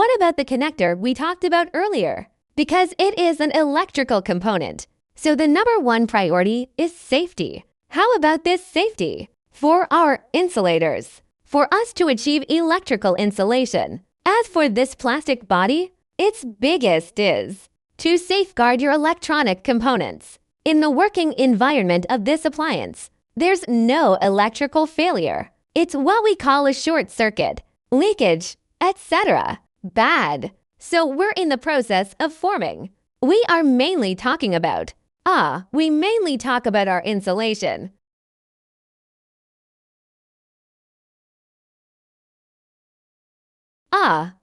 what about the connector we talked about earlier? Because it is an electrical component, so the number one priority is safety. How about this safety? For our insulators, for us to achieve electrical insulation. As for this plastic body, its biggest is to safeguard your electronic components. In the working environment of this appliance, there's no electrical failure. It's what we call a short circuit, leakage, etc. Bad. So we're in the process of forming. We mainly talk about our insulation.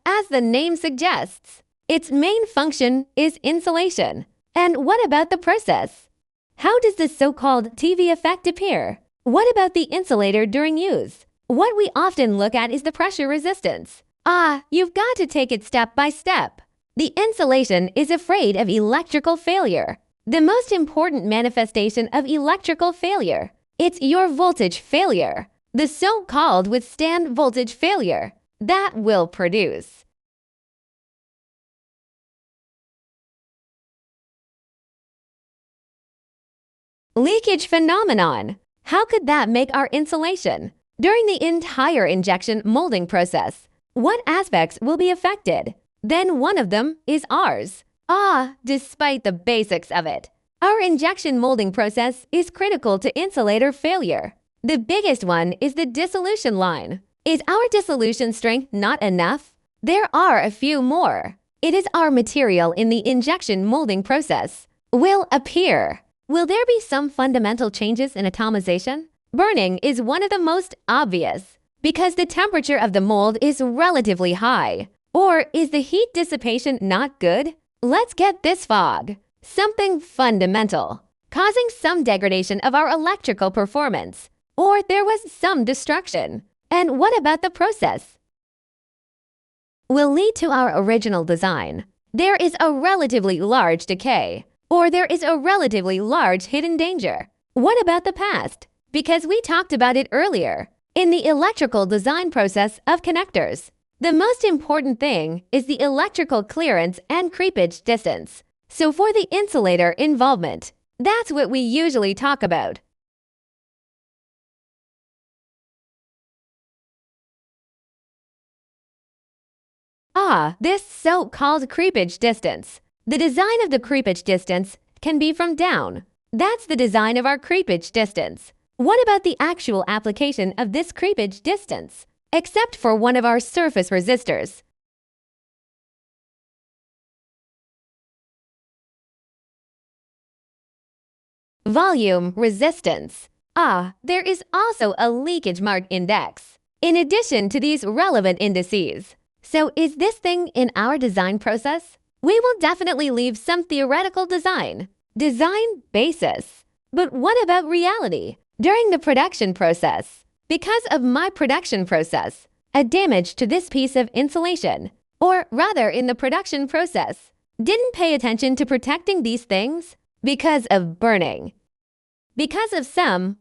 As the name suggests, its main function is insulation. And what about the process? How does the so-called TV effect appear? What about the insulator during use? What we often look at is the pressure resistance. You've got to take it step by step. The insulation is afraid of electrical failure. The most important manifestation of electrical failure, it's your voltage failure. The so-called withstand voltage failure that will produce leakage phenomenon. How could that make our insulation? During the entire injection molding process, what aspects will be affected? Then one of them is ours. Despite the basics of it, our injection molding process is critical to insulator failure. The biggest one is the dissolution line. Is our dissolution strength not enough? There are a few more. It is our material in the injection molding process will appear. Will there be some fundamental changes in atomization? Burning is one of the most obvious because the temperature of the mold is relatively high. Or is the heat dissipation not good? Let's get this fog. Something fundamental, causing some degradation of our electrical performance. Or there was some destruction. And what about the process? Will lead to our original design. There is a relatively large decay, or there is a relatively large hidden danger. What about the past? Because we talked about it earlier. In the electrical design process of connectors, the most important thing is the electrical clearance and creepage distance. So for the insulator involvement, that's what we usually talk about. This so-called creepage distance. The design of the creepage distance can be from down. That's the design of our creepage distance. What about the actual application of this creepage distance? Except for one of our surface resistors. Volume resistance. There is also a leakage mark index, in addition to these relevant indices. So is this thing in our design process? We will definitely leave some theoretical design basis. But what about reality? During the production process, because of my production process, a damage to this piece of insulation, or rather in the production process, didn't pay attention to protecting these things because of burning. Because of some,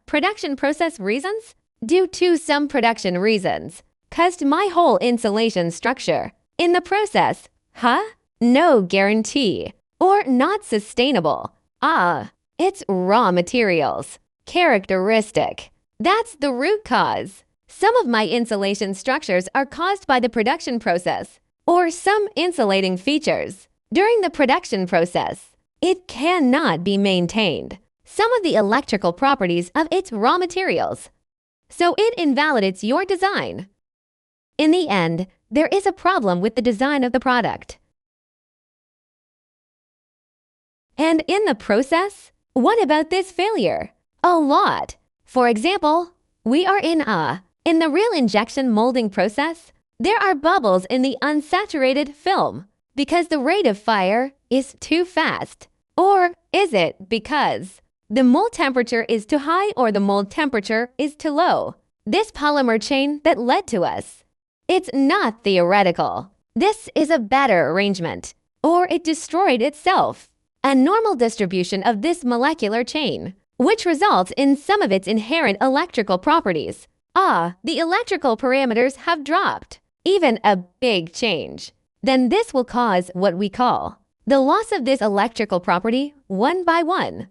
production process reasons? Due to some production reasons, caused my whole insulation structure. In the process, no guarantee, or not sustainable. It's raw materials. Characteristic. That's the root cause. Some of my insulation structures are caused by the production process, or some insulating features. During the production process, it cannot be maintained. Some of the electrical properties of its raw materials. So it invalidates your design. In the end, there is a problem with the design of the product. And in the process, what about this failure? A lot. For example, we are in the real injection molding process, there are bubbles in the unsaturated film because the rate of fire is too fast. Or is it because the mold temperature is too high or the mold temperature is too low? This polymer chain that led to us. It's not theoretical. This is a better arrangement. Or it destroyed itself. A normal distribution of this molecular chain, which results in some of its inherent electrical properties. The electrical parameters have dropped. even a big change, then this will cause what we call the loss of this electrical property one by one.